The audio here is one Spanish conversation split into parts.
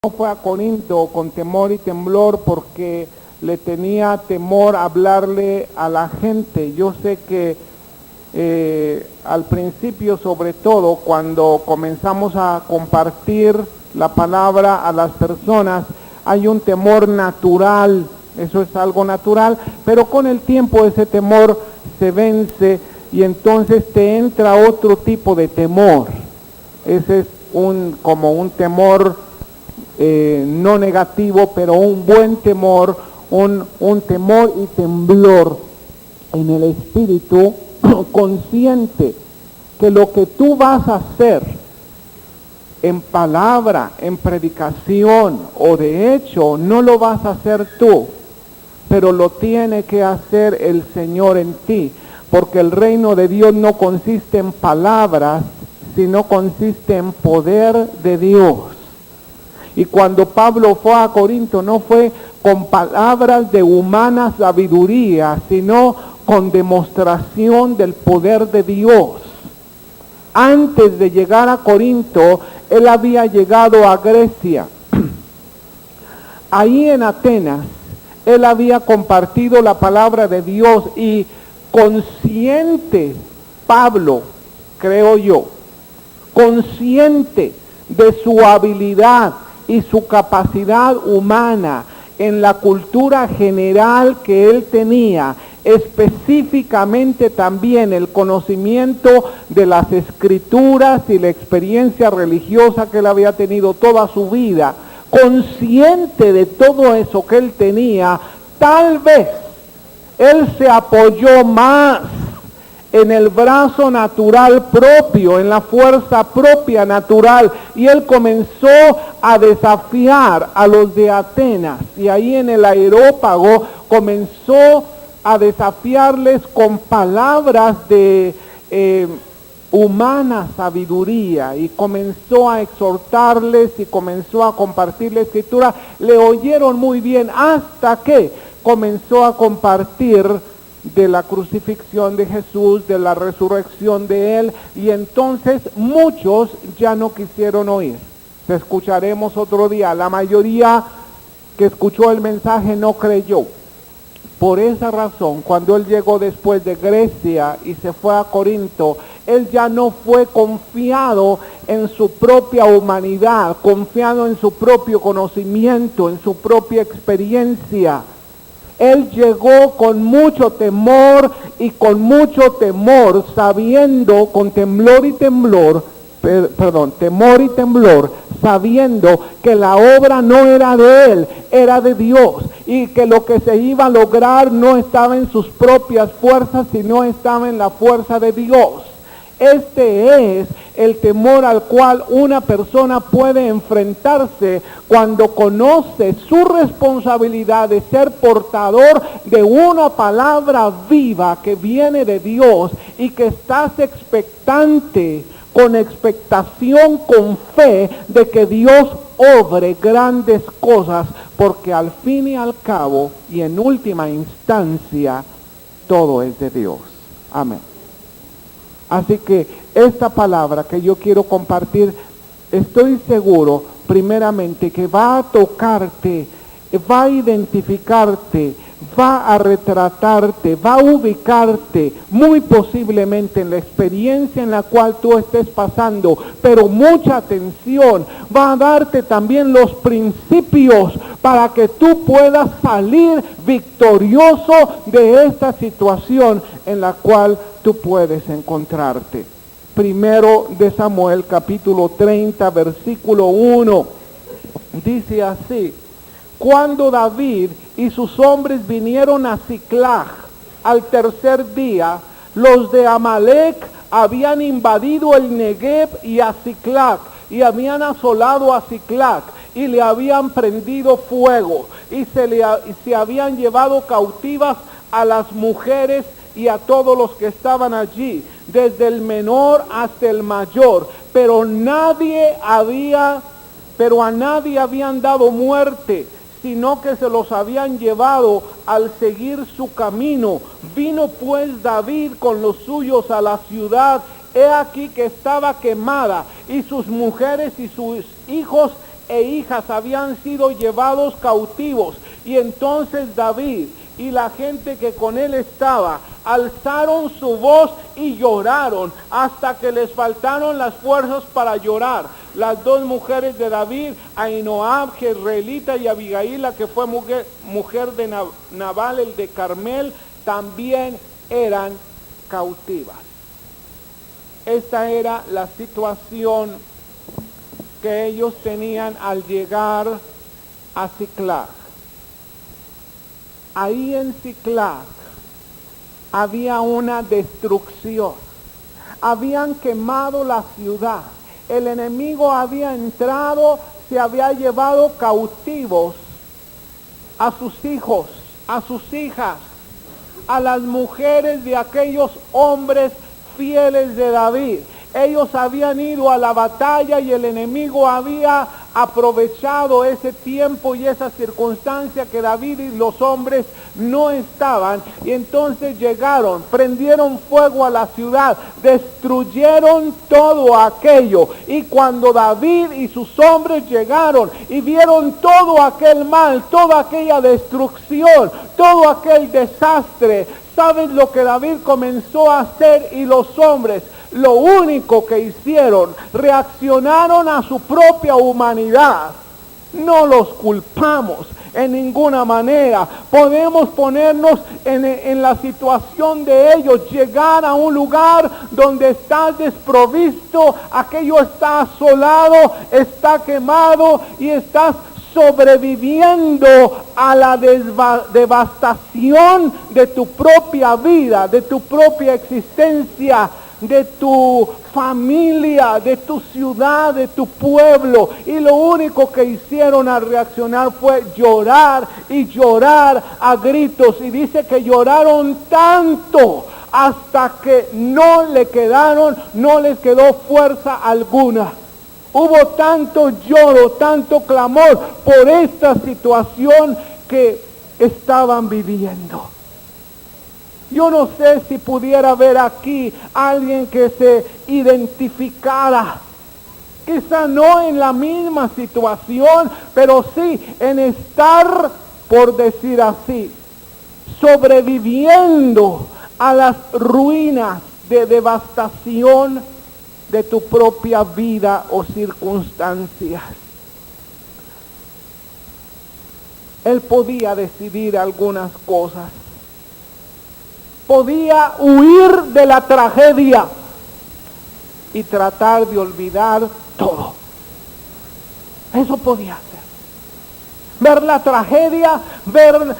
no fue a Corinto con temor y temblor porque le tenía temor a hablarle a la gente. Yo sé que al principio, sobre todo, cuando comenzamos a compartir la palabra a las personas, hay un temor natural, eso es algo natural, pero con el tiempo ese temor se vence y entonces te entra otro tipo de temor. Ese es como un temor no negativo, pero un buen temor, un temor y temblor en el espíritu, consciente que lo que tú vas a hacer en palabra, en predicación o de hecho, no lo vas a hacer tú, pero lo tiene que hacer el Señor en ti, porque el reino de Dios no consiste en palabras, sino consiste en poder de Dios. Y cuando Pablo fue a Corinto, no fue con palabras de humana sabiduría, sino con demostración del poder de Dios. Antes de llegar a Corinto, él había llegado a Grecia. Ahí en Atenas, él había compartido la palabra de Dios y consciente, Pablo, creo yo, consciente de su habilidad y su capacidad humana en la cultura general que él tenía, específicamente también el conocimiento de las escrituras y la experiencia religiosa que él había tenido toda su vida, consciente de todo eso que él tenía, tal vez él se apoyó más en el brazo natural propio, en la fuerza propia natural, y él comenzó a desafiar a los de Atenas, y ahí en el Areópago comenzó a desafiarles con palabras de humana sabiduría, y comenzó a exhortarles y comenzó a compartir la escritura. Le oyeron muy bien hasta que comenzó a compartir de la crucifixión de Jesús, de la resurrección de él, y entonces muchos ya no quisieron oír. Te escucharemos otro día. La mayoría que escuchó el mensaje no creyó. Por esa razón, cuando él llegó después de Grecia y se fue a Corinto, él ya no fue confiado en su propia humanidad, confiado en su propio conocimiento, en su propia experiencia. Él llegó con mucho temor y con mucho temor, sabiendo, con temor y temblor, sabiendo que la obra no era de él, era de Dios, y que lo que se iba a lograr no estaba en sus propias fuerzas, sino estaba en la fuerza de Dios. Este es el temor al cual una persona puede enfrentarse cuando conoce su responsabilidad de ser portador de una palabra viva que viene de Dios y que estás expectante, con expectación, con fe de que Dios obre grandes cosas, porque al fin y al cabo y en última instancia todo es de Dios. Amén. Así que esta palabra que yo quiero compartir, estoy seguro, primeramente, que va a tocarte, va a identificarte, va a retratarte, va a ubicarte, muy posiblemente en la experiencia en la cual tú estés pasando, pero mucha atención, va a darte también los principios para que tú puedas salir victorioso de esta situación en la cual tú puedes encontrarte. Primero de Samuel, capítulo 30, versículo 1, dice así: cuando David y sus hombres vinieron a Siclag al tercer día, los de Amalec habían invadido el Negev y a Siclag, y habían asolado a Siclag, y le habían prendido fuego, y se habían llevado cautivas a las mujeres y a todos los que estaban allí, desde el menor hasta el mayor, pero a nadie habían dado muerte, sino que se los habían llevado al seguir su camino. Vino pues David con los suyos a la ciudad, he aquí que estaba quemada, y sus mujeres y sus hijos e hijas habían sido llevados cautivos. Y entonces David y la gente que con él estaba alzaron su voz y lloraron hasta que les faltaron las fuerzas para llorar. Las dos mujeres de David, Ahinoam, Jezreelita, y Abigail, la que fue mujer de Nabal, el de Carmel, también eran cautivas. Esta era la situación que ellos tenían al llegar a Ziklag. Ahí en Ziklag había una destrucción. Habían quemado la ciudad. El enemigo había entrado, se había llevado cautivos a sus hijos, a sus hijas, a las mujeres de aquellos hombres fieles de David. Ellos habían ido a la batalla y el enemigo había aprovechado ese tiempo y esa circunstancia que David y los hombres no estaban, y entonces llegaron, prendieron fuego a la ciudad, destruyeron todo aquello. Y cuando David y sus hombres llegaron y vieron todo aquel mal, toda aquella destrucción, todo aquel desastre, ¿sabes lo que David comenzó a hacer? Y los hombres, lo único que hicieron, reaccionaron a su propia humanidad. No los culpamos en ninguna manera. Podemos ponernos en la situación de ellos, llegar a un lugar donde estás desprovisto, aquello está asolado, está quemado y estás sobreviviendo a la devastación de tu propia vida, de tu propia existencia, de tu familia, de tu ciudad, de tu pueblo. Y lo único que hicieron al reaccionar fue llorar y llorar a gritos. Y dice que lloraron tanto hasta que no les quedó fuerza alguna. Hubo tanto lloro, tanto clamor por esta situación que estaban viviendo. Yo no sé si pudiera haber aquí alguien que se identificara, quizá no en la misma situación, pero sí en estar, por decir así, sobreviviendo a las ruinas de devastación de tu propia vida o circunstancias. Él podía decidir algunas cosas. Podía huir de la tragedia y tratar de olvidar todo. Eso podía hacer. Ver la tragedia, ver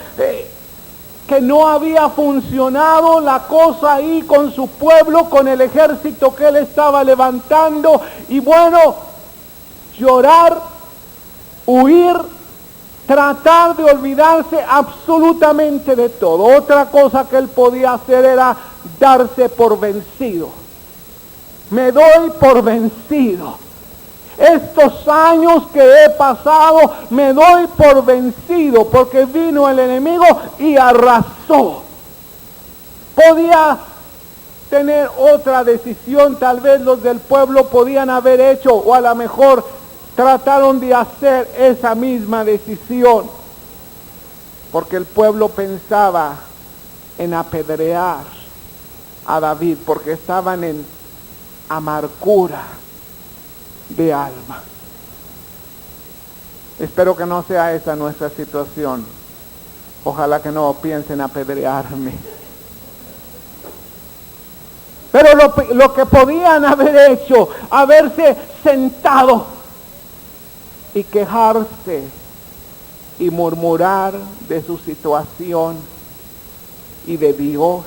que no había funcionado la cosa ahí con su pueblo, con el ejército que él estaba levantando, y bueno, llorar, huir, tratar de olvidarse absolutamente de todo. Otra cosa que él podía hacer era darse por vencido. Me doy por vencido. Estos años que he pasado, me doy por vencido, porque vino el enemigo y arrasó. Podía tener otra decisión, tal vez los del pueblo podían haber hecho, o a lo mejor trataron de hacer esa misma decisión, porque el pueblo pensaba en apedrear a David, porque estaban en amargura de alma. Espero que no sea esa nuestra situación. Ojalá que no piensen apedrearme. Pero lo que podían haber hecho, haberse sentado y quejarse y murmurar de su situación y de Dios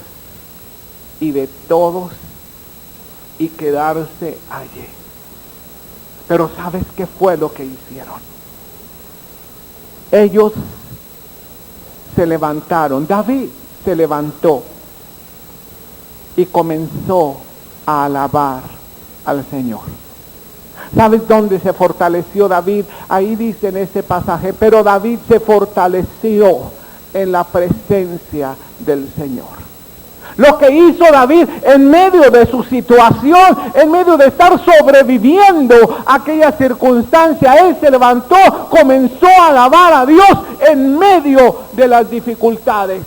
y de todos y quedarse allí. Pero ¿sabes qué fue lo que hicieron? Ellos se levantaron, David se levantó y comenzó a alabar al Señor. ¿Sabes dónde se fortaleció David? Ahí dice en ese pasaje, pero David se fortaleció en la presencia del Señor. Lo que hizo David en medio de su situación, en medio de estar sobreviviendo aquella circunstancia, él se levantó, comenzó a alabar a Dios en medio de las dificultades.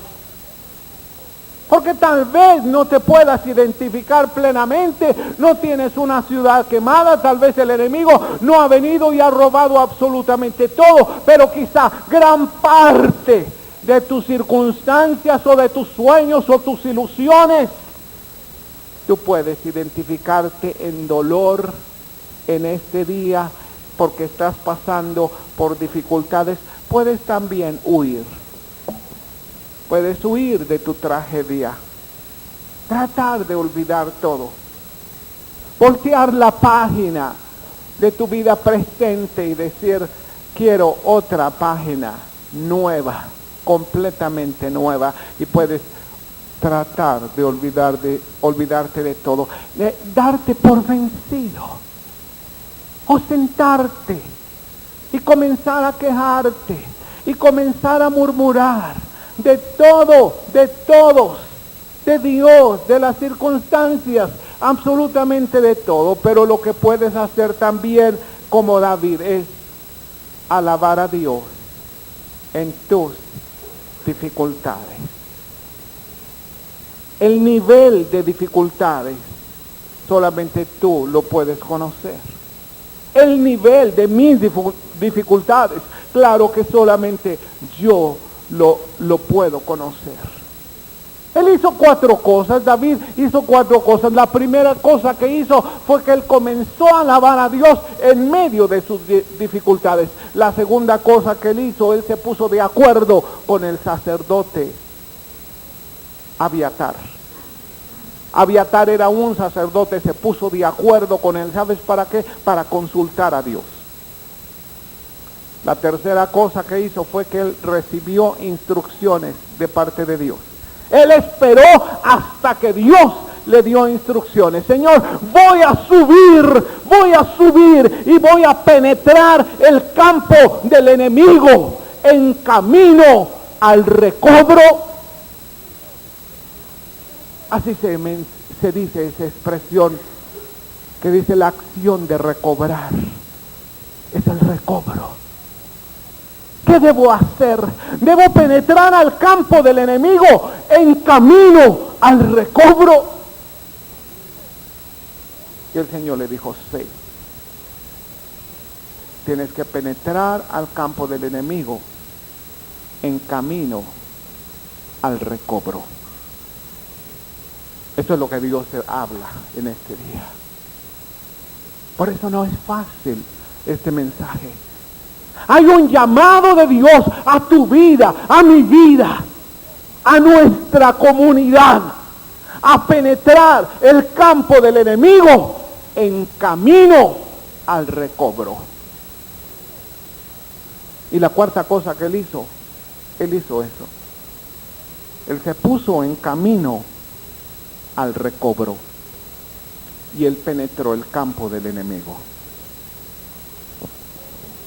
Porque tal vez no te puedas identificar plenamente, no tienes una ciudad quemada, tal vez el enemigo no ha venido y ha robado absolutamente todo, pero quizá gran parte de tus circunstancias o de tus sueños o tus ilusiones, tú puedes identificarte en dolor en este día porque estás pasando por dificultades. Puedes también huir. Puedes huir de tu tragedia, tratar de olvidar todo, voltear la página de tu vida presente y decir, quiero otra página nueva, completamente nueva, y puedes tratar de olvidarte de todo, de darte por vencido, o sentarte y comenzar a quejarte y comenzar a murmurar de todo, de todos, de Dios, de las circunstancias, absolutamente de todo. Pero lo que puedes hacer también como David es alabar a Dios en tus dificultades. El nivel de dificultades solamente tú lo puedes conocer. El nivel de mis dificultades, claro que solamente yo lo puedo conocer. Él hizo 4 cosas, David hizo 4 cosas. La primera cosa que hizo fue que él comenzó a alabar a Dios en medio de sus dificultades. La segunda cosa que él hizo, él se puso de acuerdo con el sacerdote Abiatar. Abiatar era un sacerdote, se puso de acuerdo con él. ¿Sabes para qué? Para consultar a Dios. La tercera cosa que hizo fue que él recibió instrucciones de parte de Dios. Él esperó hasta que Dios le dio instrucciones. Señor, voy a subir y voy a penetrar el campo del enemigo en camino al recobro. Así se dice esa expresión que dice la acción de recobrar. Es el recobro. ¿Qué debo hacer? Debo penetrar al campo del enemigo en camino al recobro. Y el Señor le dijo, sí. Tienes que penetrar al campo del enemigo en camino al recobro. Eso es lo que Dios habla en este día. Por eso no es fácil este mensaje. Hay un llamado de Dios a tu vida, a mi vida, a nuestra comunidad, a penetrar el campo del enemigo en camino al recobro. Y la cuarta cosa que él hizo eso. Él se puso en camino al recobro y él penetró el campo del enemigo.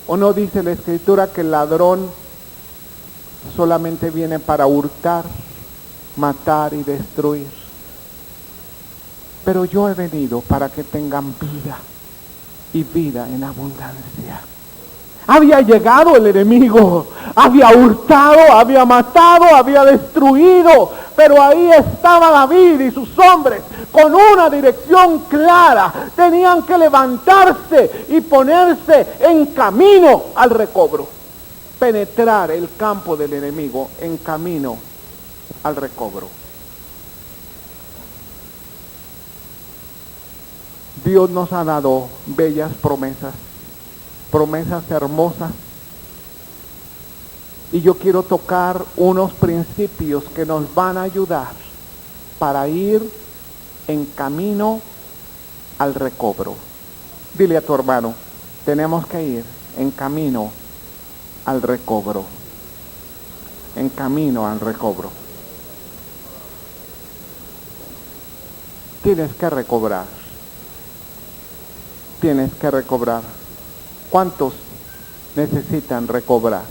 ¿O no dice la Escritura que el ladrón solamente viene para hurtar, matar y destruir? Pero yo he venido para que tengan vida y vida en abundancia. Había llegado el enemigo, había hurtado, había matado, había destruido, pero ahí estaba David y sus hombres con una dirección clara. Tenían que levantarse y ponerse en camino al recobro, penetrar el campo del enemigo en camino al recobro. Dios nos ha dado bellas promesas hermosas, y yo quiero tocar unos principios que nos van a ayudar para ir en camino al recobro. Dile a tu hermano, tenemos que ir en camino al recobro. En camino al recobro. Tienes que recobrar. Tienes que recobrar. ¿Cuántos necesitan recobrar?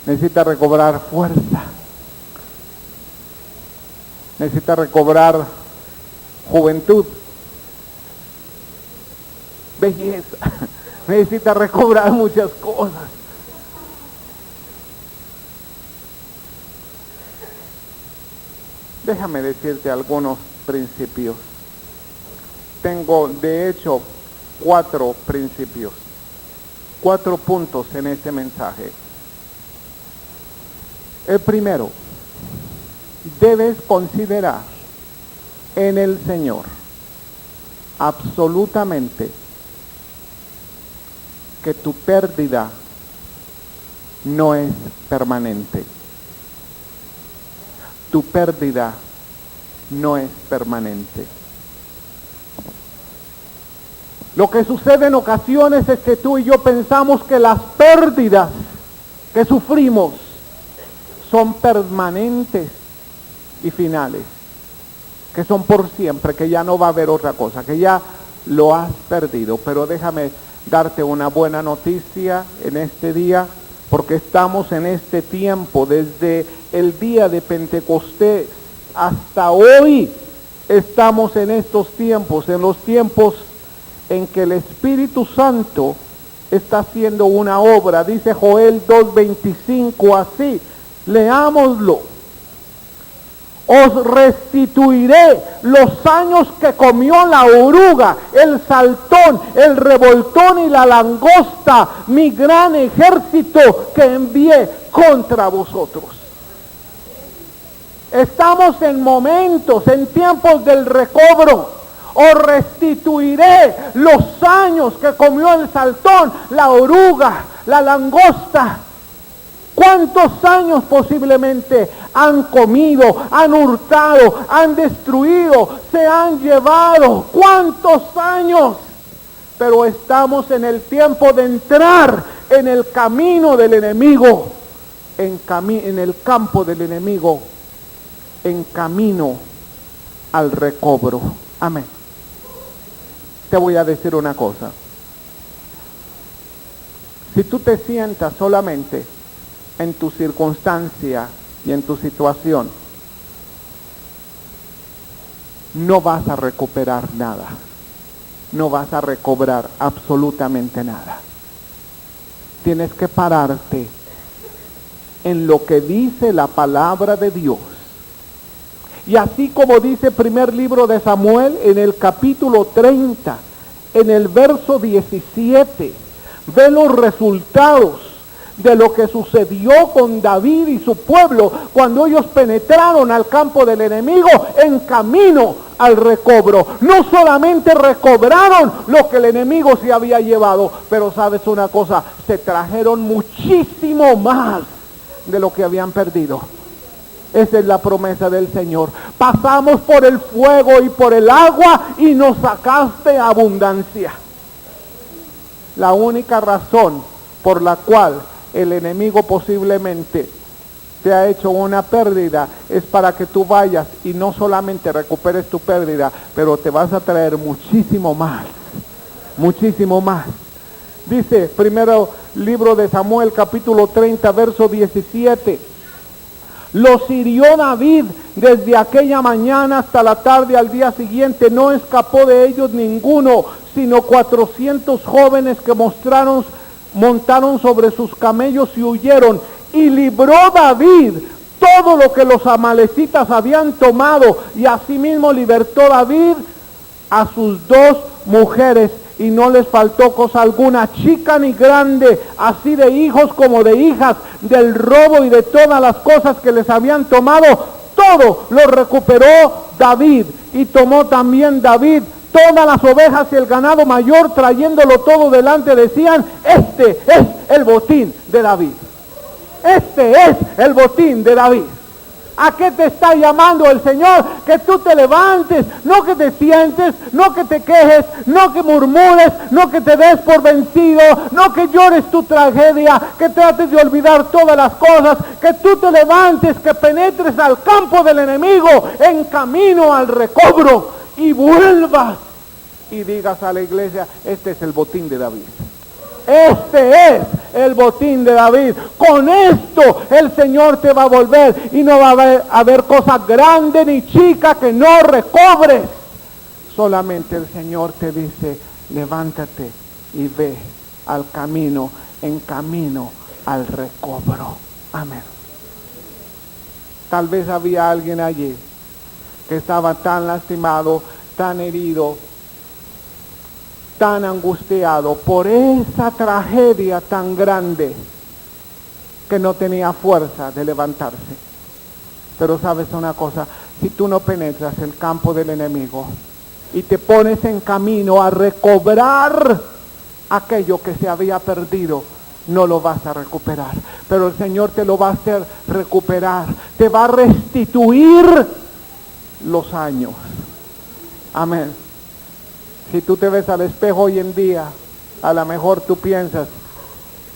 Necesita recobrar fuerza. necesita recobrar juventud, belleza, necesita recobrar muchas cosas. Déjame decirte algunos principios. Tengo, de hecho, 4 principios, 4 puntos en este mensaje. El primero, debes considerar en el Señor absolutamente que tu pérdida no es permanente. Tu pérdida no es permanente. Lo que sucede en ocasiones es que tú y yo pensamos que las pérdidas que sufrimos son permanentes y finales, que son por siempre, que ya no va a haber otra cosa, que ya lo has perdido. Pero déjame darte una buena noticia en este día, porque estamos en este tiempo, desde el día de Pentecostés hasta hoy, estamos en estos tiempos, en los tiempos en que el Espíritu Santo está haciendo una obra. Dice Joel 2:25 así, leámoslo: os restituiré los años que comió la oruga, el saltón, el revoltón y la langosta, mi gran ejército que envié contra vosotros. Estamos en momentos, en tiempos del recobro. Os restituiré los años que comió el saltón, la oruga, la langosta. ¿Cuántos años posiblemente han comido, han hurtado, han destruido, se han llevado? ¿Cuántos años? Pero estamos en el tiempo de entrar en el camino del enemigo, en el campo del enemigo, en camino al recobro. Amén. Te voy a decir una cosa. Si tú te sientas solamente en tu circunstancia y en tu situación, no vas a recuperar nada, no vas a recobrar absolutamente nada. Tienes que pararte en lo que dice la palabra de Dios. Y así como dice primer libro de Samuel, en el capítulo 30, en el verso 17, ve los resultados de lo que sucedió con David y su pueblo cuando ellos penetraron al campo del enemigo en camino al recobro. No solamente recobraron lo que el enemigo se había llevado, pero sabes una cosa, se trajeron muchísimo más de lo que habían perdido. Esa es la promesa del Señor. Pasamos por el fuego y por el agua y nos sacaste abundancia. La única razón por la cual el enemigo posiblemente te ha hecho una pérdida es para que tú vayas y no solamente recuperes tu pérdida, pero te vas a traer muchísimo más. Muchísimo más. Dice primero libro de Samuel, capítulo 30, verso 17. Los hirió David desde aquella mañana hasta la tarde al día siguiente. No escapó de ellos ninguno, sino 400 jóvenes que montaron sobre sus camellos y huyeron. Y libró David todo lo que los amalecitas habían tomado. Y asimismo libertó David a sus 2 mujeres. Y no les faltó cosa alguna, chica ni grande, así de hijos como de hijas, del robo y de todas las cosas que les habían tomado, todo lo recuperó David. Y tomó también David todas las ovejas y el ganado mayor, trayéndolo todo delante, decían: este es el botín de David. Este es el botín de David. ¿A qué te está llamando el Señor? Que tú te levantes, no que te sientes, no que te quejes, no que murmures, no que te des por vencido, no que llores tu tragedia, que trates de olvidar todas las cosas, que tú te levantes, que penetres al campo del enemigo en camino al recobro y vuelvas y digas a la iglesia: este es el botín de David. Este es el botín de David. Con esto el Señor te va a volver y no va a haber cosa grande ni chica que no recobres. Solamente el Señor te dice, levántate y ve al camino, en camino al recobro. Amén. Tal vez había alguien allí que estaba tan lastimado, tan herido, tan angustiado por esa tragedia tan grande que no tenía fuerza de levantarse. Pero sabes una cosa, si tú no penetras el campo del enemigo y te pones en camino a recobrar aquello que se había perdido, no lo vas a recuperar. Pero el Señor te lo va a hacer recuperar, te va a restituir los años. Amén. Si tú te ves al espejo hoy en día, a lo mejor tú piensas,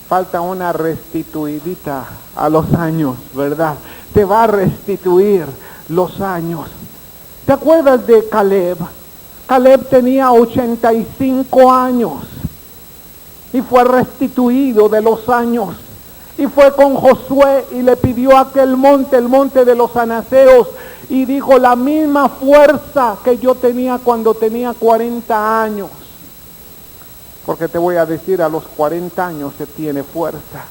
falta una restituidita a los años, ¿verdad? Te va a restituir los años. ¿Te acuerdas de Caleb? Caleb tenía 85 años y fue restituido de los años. Y fue con Josué y le pidió aquel monte, el monte de los anaseos, y dijo, la misma fuerza que yo tenía cuando tenía 40 años. Porque te voy a decir, a los 40 años se tiene fuerza.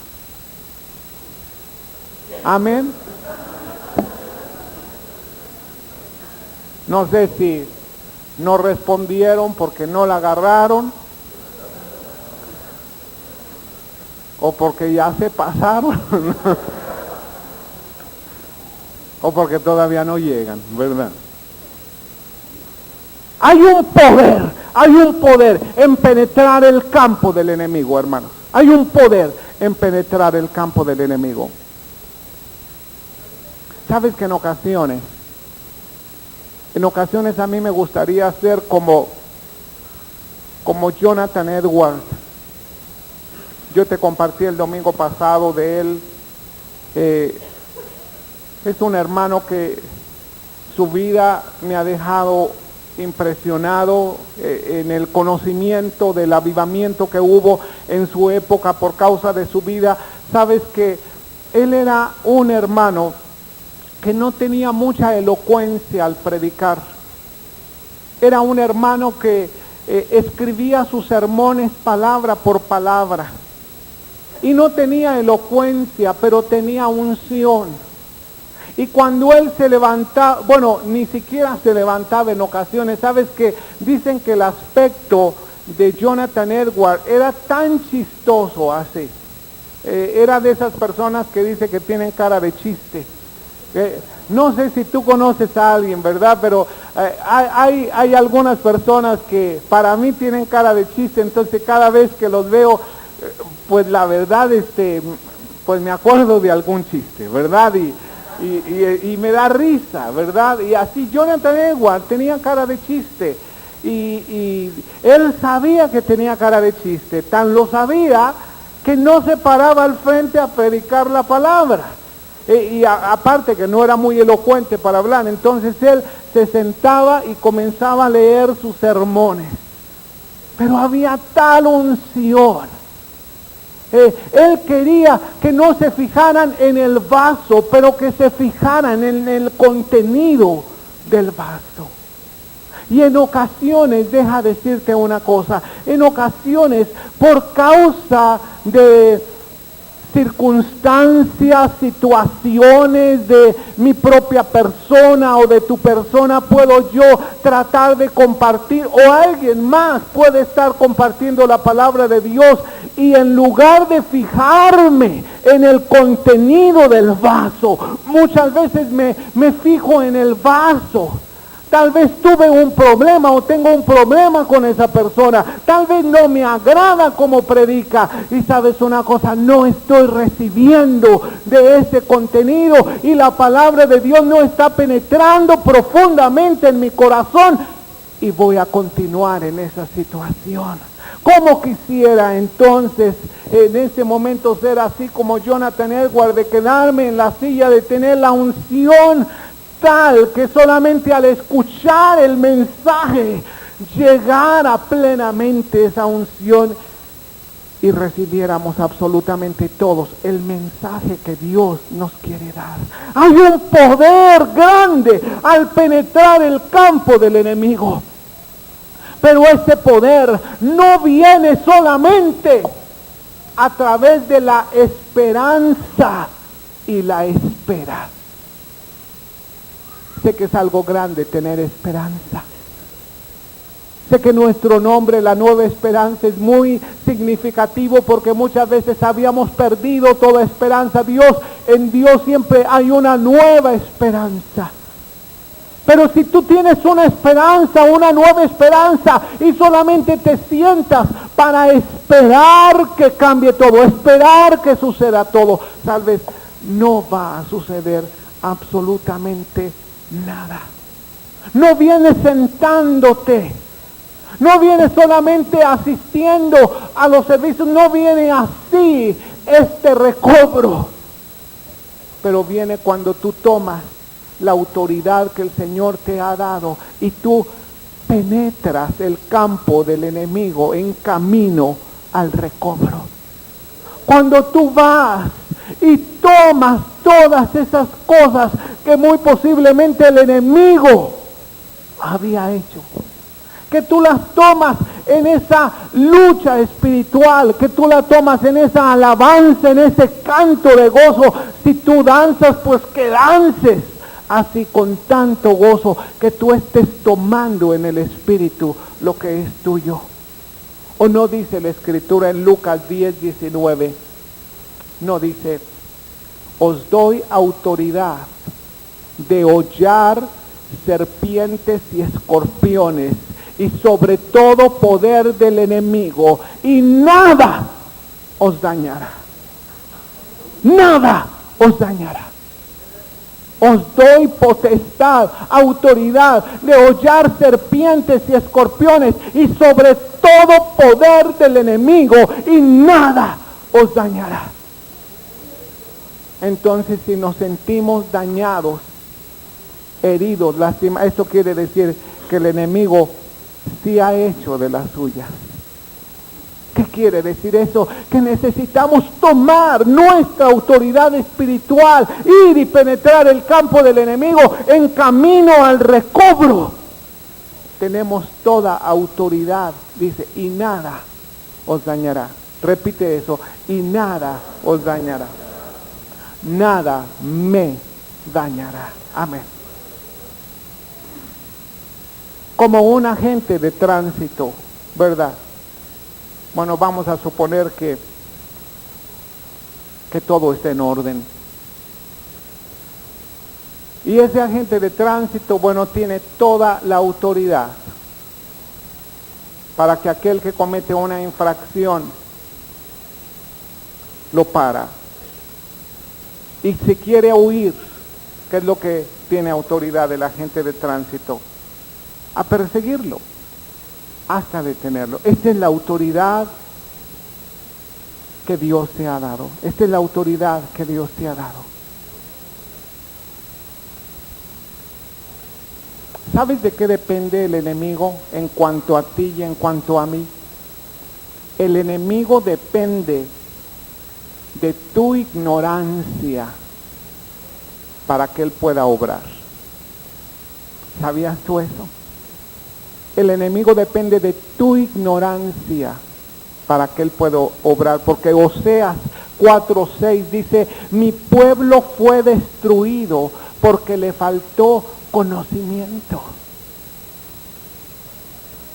Amén. No sé si no respondieron porque no la agarraron, o porque ya se pasaron, o porque todavía no llegan, ¿verdad? Hay un poder en penetrar el campo del enemigo, hermanos. Hay un poder en penetrar el campo del enemigo. ¿Sabes que en ocasiones a mí me gustaría ser como Jonathan Edwards? Yo te compartí el domingo pasado de él. Es un hermano que su vida me ha dejado impresionado en el conocimiento del avivamiento que hubo en su época por causa de su vida. Sabes que él era un hermano que no tenía mucha elocuencia al predicar. Era un hermano que escribía sus sermones palabra por palabra. Y no tenía elocuencia, pero tenía unción. Y cuando él se levantaba, bueno, ni siquiera se levantaba en ocasiones. Sabes que dicen que el aspecto de Jonathan Edwards era tan chistoso así. Era de esas personas que dice que tienen cara de chiste. No sé si tú conoces a alguien, ¿verdad? Pero hay algunas personas que para mí tienen cara de chiste. Entonces cada vez que los veo, pues la verdad, pues me acuerdo de algún chiste, ¿verdad? Y me da risa, ¿verdad? Y así Jonathan Edwards tenía cara de chiste. Y él sabía que tenía cara de chiste. Tan lo sabía que no se paraba al frente a predicar la palabra. Aparte que no era muy elocuente para hablar. Entonces él se sentaba y comenzaba a leer sus sermones. Pero había tal unción. Él quería que no se fijaran en el vaso, pero que se fijaran en el contenido del vaso. Y en ocasiones, deja decirte una cosa, en ocasiones por causa de circunstancias, situaciones de mi propia persona o de tu persona, puedo yo tratar de compartir, o alguien más puede estar compartiendo la palabra de Dios, y en lugar de fijarme en el contenido del vaso, muchas veces me fijo en el vaso. Tal vez tuve un problema o tengo un problema con esa persona. Tal vez no me agrada como predica. Y sabes una cosa, no estoy recibiendo de ese contenido. Y la palabra de Dios no está penetrando profundamente en mi corazón. Y voy a continuar en esa situación. ¿Cómo quisiera entonces en ese momento ser así como Jonathan Edwards, de quedarme en la silla, de tener la unción tal que solamente al escuchar el mensaje llegara plenamente esa unción y recibiéramos absolutamente todos el mensaje que Dios nos quiere dar. Hay un poder grande al penetrar el campo del enemigo. Pero ese poder no viene solamente a través de la esperanza y la espera. Sé que es algo grande tener esperanza. Sé que nuestro nombre, La Nueva Esperanza, es muy significativo porque muchas veces habíamos perdido toda esperanza. En Dios siempre hay una nueva esperanza. Pero si tú tienes una esperanza, una nueva esperanza, y solamente te sientas para esperar que cambie todo, esperar que suceda todo, tal vez no va a suceder absolutamente nada. No vienes sentándote. No viene solamente asistiendo a los servicios, no viene así este recobro. Pero viene cuando tú tomas la autoridad que el Señor te ha dado y tú penetras el campo del enemigo en camino al recobro. Cuando tú vas y tomas todas esas cosas que muy posiblemente el enemigo había hecho, que tú las tomas en esa lucha espiritual, que tú la tomas en esa alabanza, en ese canto de gozo. Si tú danzas, pues que dances así con tanto gozo, que tú estés tomando en el espíritu lo que es tuyo. ¿O no dice la Escritura en Lucas 10:19? No dice: os doy autoridad de hollar serpientes y escorpiones y sobre todo poder del enemigo, y nada os dañará. Nada os dañará. Os doy potestad, autoridad de hollar serpientes y escorpiones y sobre todo poder del enemigo, y nada os dañará. Entonces, si nos sentimos dañados, heridos, lastimados, eso quiere decir que el enemigo sí ha hecho de las suyas. ¿Qué quiere decir eso? Que necesitamos tomar nuestra autoridad espiritual, ir y penetrar el campo del enemigo en camino al recobro. Tenemos toda autoridad, dice, y nada os dañará. Repite eso: y nada os dañará. Nada me dañará. Amén. Como un agente de tránsito, ¿verdad? Bueno, vamos a suponer que todo está en orden. Y ese agente de tránsito, bueno, tiene toda la autoridad para que aquel que comete una infracción lo para. Y si quiere huir, ¿qué es lo que tiene autoridad el agente de tránsito? A perseguirlo hasta detenerlo. Esta es la autoridad que Dios te ha dado. Esta es la autoridad que Dios te ha dado. ¿Sabes de qué depende el enemigo en cuanto a ti y en cuanto a mí? El enemigo depende de tu ignorancia para que él pueda obrar. ¿Sabías tú eso? El enemigo depende de tu ignorancia para que él pueda obrar, porque Oseas 4:6 dice: mi pueblo fue destruido porque le faltó conocimiento.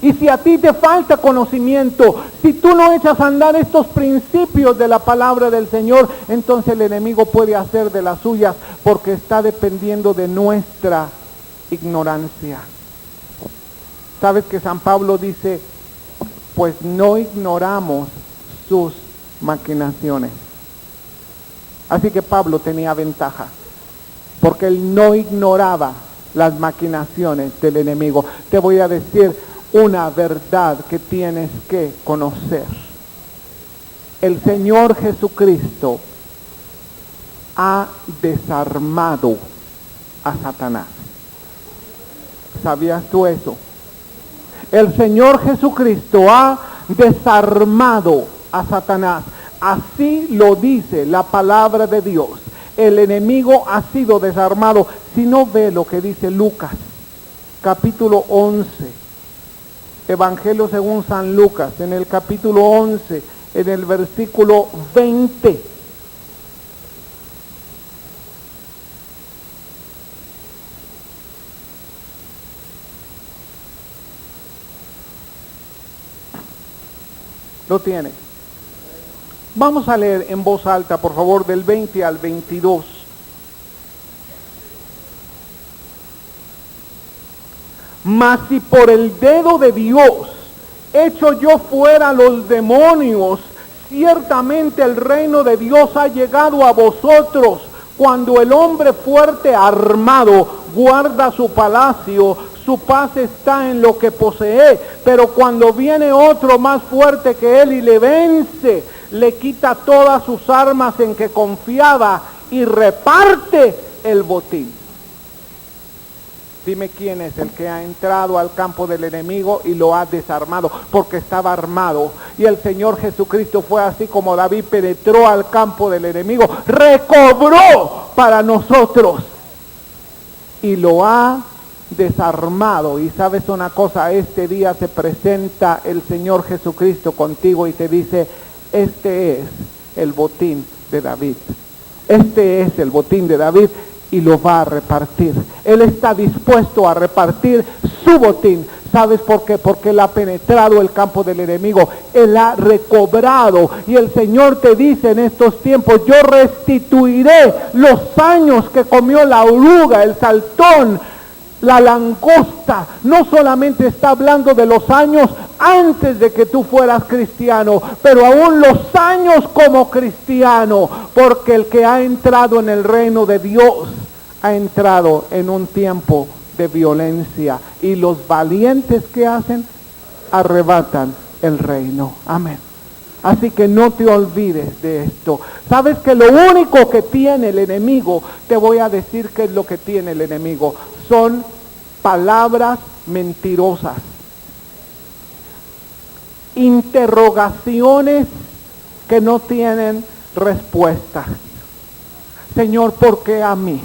Y si a ti te falta conocimiento, si tú no echas a andar estos principios de la palabra del Señor, entonces el enemigo puede hacer de las suyas, porque está dependiendo de nuestra ignorancia. ¿Sabes que San Pablo dice: pues no ignoramos sus maquinaciones? Así que Pablo tenía ventaja, porque él no ignoraba las maquinaciones del enemigo. Te voy a decir una verdad que tienes que conocer. El Señor Jesucristo ha desarmado a Satanás. ¿Sabías tú eso? El Señor Jesucristo ha desarmado a Satanás. Así lo dice la palabra de Dios. El enemigo ha sido desarmado. Si no ve lo que dice Lucas, capítulo 11, Evangelio según San Lucas, en el capítulo 11, en el versículo 20. Lo tiene. Vamos a leer en voz alta, por favor, del 20 al 22. Mas si por el dedo de Dios echo yo fuera los demonios, ciertamente el reino de Dios ha llegado a vosotros. Cuando el hombre fuerte armado guarda su palacio, su paz está en lo que posee, pero cuando viene otro más fuerte que él y le vence, le quita todas sus armas en que confiaba y reparte el botín. Dime quién es el que ha entrado al campo del enemigo y lo ha desarmado, porque estaba armado. Y el Señor Jesucristo fue así como David penetró al campo del enemigo, recobró para nosotros y lo ha desarmado. Y sabes una cosa, este día se presenta el Señor Jesucristo contigo y te dice: este es el botín de David. Este es el botín de David y lo va a repartir. Él está dispuesto a repartir su botín. ¿Sabes por qué? Porque Él ha penetrado el campo del enemigo. Él ha recobrado. Y el Señor te dice en estos tiempos: yo restituiré los años que comió la oruga, el saltón, la langosta. No solamente está hablando de los años antes de que tú fueras cristiano, pero aún los años como cristiano, porque el que ha entrado en el reino de Dios ha entrado en un tiempo de violencia, y los valientes que hacen arrebatan el reino. Amén. Así que no te olvides de esto. Sabes que lo único que tiene el enemigo, te voy a decir qué es lo que tiene el enemigo, son palabras mentirosas, interrogaciones que no tienen respuesta. Señor, ¿por qué a mí?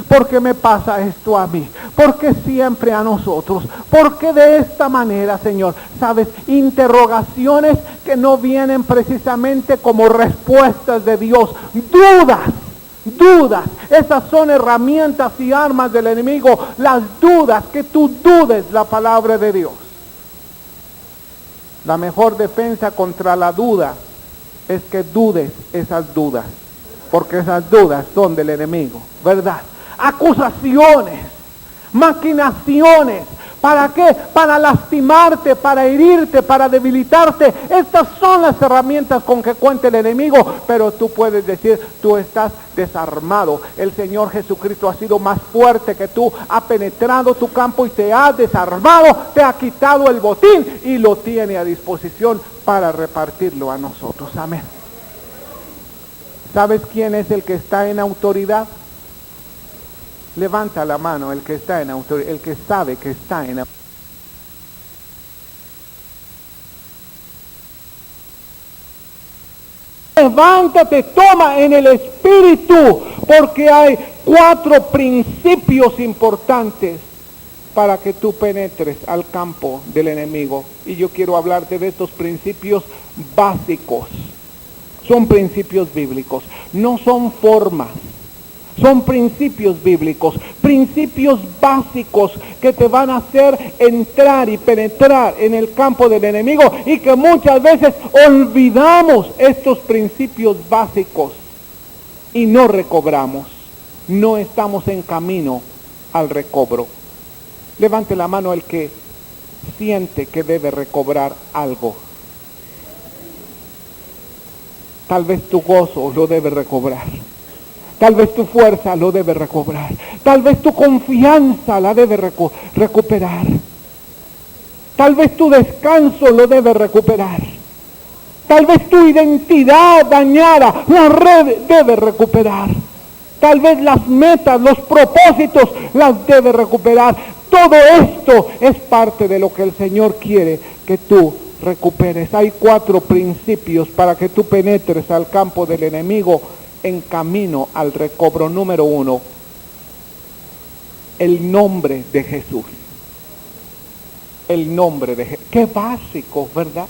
¿Por qué me pasa esto a mí? ¿Por qué siempre a nosotros? ¿Por qué de esta manera, Señor? ¿Sabes? Interrogaciones que no vienen precisamente como respuestas de Dios. Dudas. Esas son herramientas y armas del enemigo. Las dudas, que tú dudes la palabra de Dios. La mejor defensa contra la duda es que dudes esas dudas, porque esas dudas son del enemigo, ¿verdad? Acusaciones, maquinaciones. ¿Para qué? Para lastimarte, para herirte, para debilitarte. Estas son las herramientas con que cuenta el enemigo. Pero tú puedes decir: tú estás desarmado. El Señor Jesucristo ha sido más fuerte que tú. Ha penetrado tu campo y te ha desarmado. Te ha quitado el botín y lo tiene a disposición para repartirlo a nosotros. Amén. ¿Sabes quién es el que está en autoridad? Levanta la mano el que está en autoridad, el que sabe que está en autoridad. Levántate, toma en el espíritu, porque hay 4 principios importantes para que tú penetres al campo del enemigo. Y yo quiero hablarte de estos principios básicos. Son principios bíblicos, no son formas. Son principios bíblicos, principios básicos que te van a hacer entrar y penetrar en el campo del enemigo, y que muchas veces olvidamos estos principios básicos y no recobramos. No estamos en camino al recobro. Levante la mano el que siente que debe recobrar algo. Tal vez tu gozo lo debe recobrar. Tal vez tu fuerza lo debe recobrar. Tal vez tu confianza la debe recuperar. Tal vez tu descanso lo debe recuperar. Tal vez tu identidad dañada la debe recuperar. Tal vez las metas, los propósitos las debe recuperar. Todo esto es parte de lo que el Señor quiere que tú recuperes. Hay 4 principios para que tú penetres al campo del enemigo en camino al recobro. Número 1, el nombre de Jesús. El nombre de Jesús. Qué básico, ¿verdad?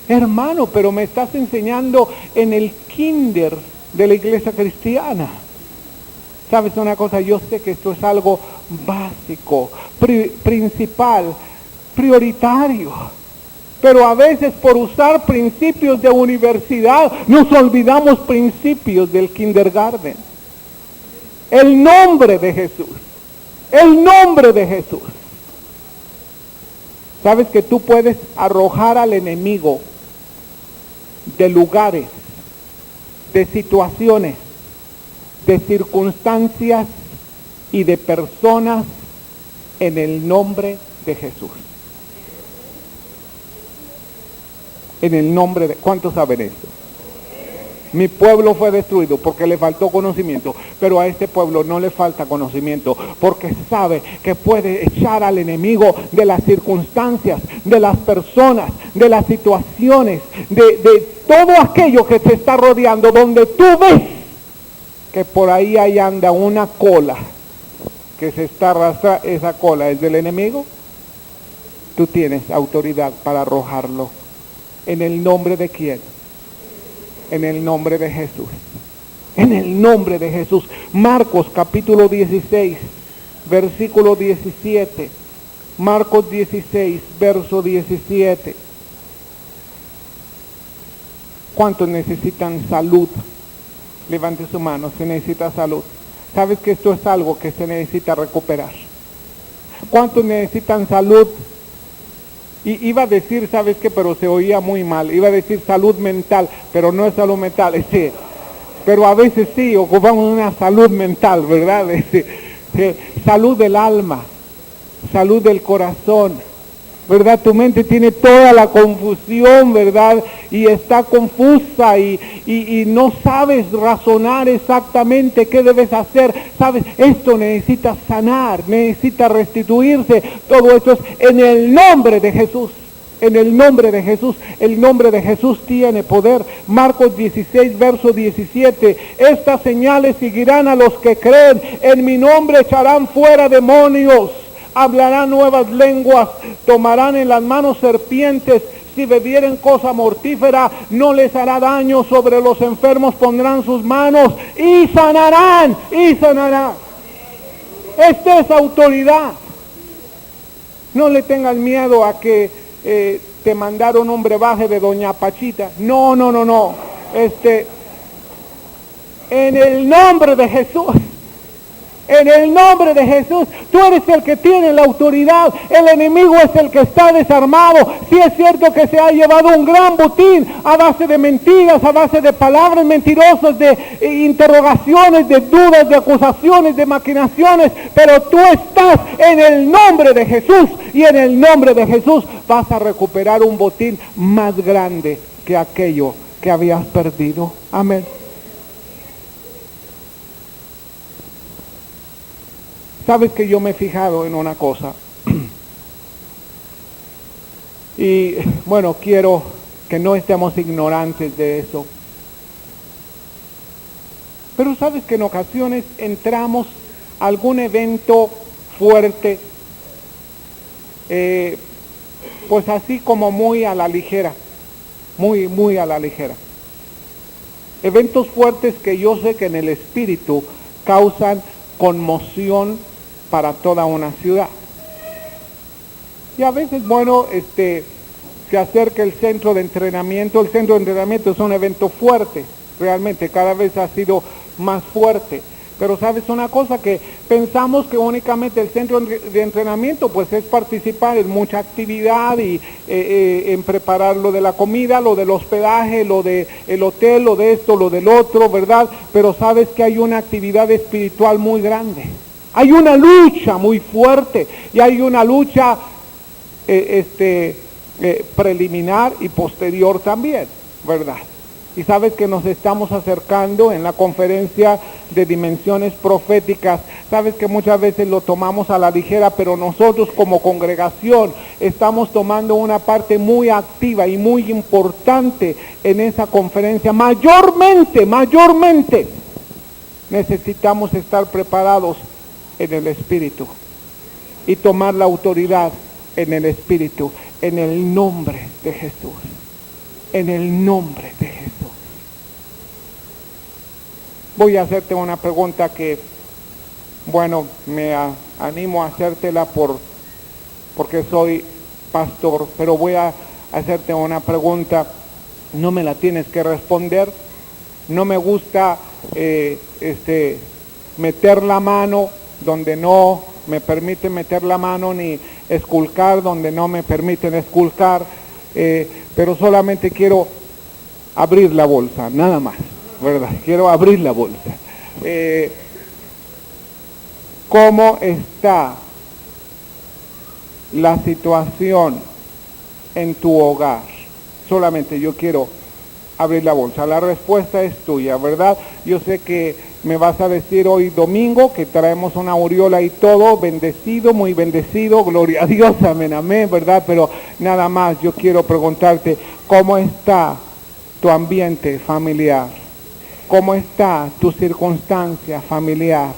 Hermano, pero me estás enseñando en el kinder de la iglesia cristiana. ¿Sabes una cosa? Yo sé que esto es algo básico, principal, prioritario. Pero a veces por usar principios de universidad nos olvidamos principios del kindergarten. El nombre de Jesús. El nombre de Jesús. ¿Sabes que tú puedes arrojar al enemigo de lugares, de situaciones, de circunstancias y de personas en el nombre de Jesús? En el nombre de... ¿Cuántos saben esto? Mi pueblo fue destruido porque le faltó conocimiento, pero a este pueblo no le falta conocimiento, porque sabe que puede echar al enemigo de las circunstancias, de las personas, de las situaciones, de todo aquello que te está rodeando, donde tú ves que por ahí anda una cola que se está arrastrando. Esa cola es del enemigo. Tú tienes autoridad para arrojarlo. ¿En el nombre de quién? En el nombre de Jesús. En el nombre de Jesús. Marcos capítulo 16, versículo 17. Marcos 16, verso 17. ¿Cuántos necesitan salud? Levante su mano, se necesita salud. ¿Sabes que esto es algo que se necesita recuperar? ¿Cuántos necesitan salud? Y iba a decir, ¿sabes qué? Pero se oía muy mal. Iba a decir salud mental, pero no es salud mental. Pero a veces sí, ocupamos una salud mental, ¿verdad? Salud del alma, salud del corazón, ¿verdad? Tu mente tiene toda la confusión, ¿verdad? Y está confusa y no sabes razonar exactamente qué debes hacer. ¿Sabes? Esto necesita sanar, necesita restituirse. Todo esto es en el nombre de Jesús. En el nombre de Jesús. El nombre de Jesús tiene poder. Marcos 16, verso 17. Estas señales seguirán a los que creen. En mi nombre echarán fuera demonios. Hablarán nuevas lenguas, tomarán en las manos serpientes, si bebieren cosa mortífera, no les hará daño, sobre los enfermos pondrán sus manos y sanarán, y sanarán. Esta es autoridad. No le tengas miedo a que te mandaron un brebaje de Doña Pachita. No. En el nombre de Jesús. En el nombre de Jesús, tú eres el que tiene la autoridad. El enemigo es el que está desarmado. Sí es cierto que se ha llevado un gran botín a base de mentiras, a base de palabras mentirosas, de interrogaciones, de dudas, de acusaciones, de maquinaciones. Pero tú estás en el nombre de Jesús y en el nombre de Jesús vas a recuperar un botín más grande que aquello que habías perdido. Amén. Sabes que yo me he fijado en una cosa, y bueno, quiero que no estemos ignorantes de eso, pero sabes que en ocasiones entramos a algún evento fuerte, pues así como muy a la ligera, muy a la ligera. Eventos fuertes que yo sé que en el espíritu causan conmoción para toda una ciudad. Y a veces, bueno, se acerca el centro de entrenamiento. El centro de entrenamiento es un evento fuerte, realmente cada vez ha sido más fuerte. Pero sabes una cosa, que pensamos que únicamente el centro de entrenamiento pues es participar en mucha actividad y en preparar lo de la comida, lo del hospedaje, lo del hotel, lo de esto, lo del otro, ¿verdad? Pero sabes que hay una actividad espiritual muy grande. Hay una lucha muy fuerte y hay una lucha preliminar y posterior también, ¿verdad? Y sabes que nos estamos acercando en la conferencia de dimensiones proféticas. Sabes que muchas veces lo tomamos a la ligera, pero nosotros como congregación estamos tomando una parte muy activa y muy importante en esa conferencia. Mayormente necesitamos estar preparados en el Espíritu y tomar la autoridad en el Espíritu, en el nombre de Jesús. En el nombre de Jesús. Voy a hacerte una pregunta que, bueno, me animo a hacértela porque soy pastor, pero voy a hacerte una pregunta, no me la tienes que responder. No me gusta meter la mano donde no me permiten meter la mano, ni esculcar donde no me permiten esculcar, pero solamente quiero abrir la bolsa, nada más, ¿verdad? Quiero abrir la bolsa. ¿Cómo está la situación en tu hogar? Solamente yo quiero abrir la bolsa. La respuesta es tuya, ¿verdad? Yo sé que me vas a decir hoy domingo que traemos una aureola y todo, bendecido, muy bendecido, gloria a Dios, amén, amén, ¿verdad? Pero nada más, yo quiero preguntarte, ¿cómo está tu ambiente familiar? ¿Cómo está tu circunstancia familiar?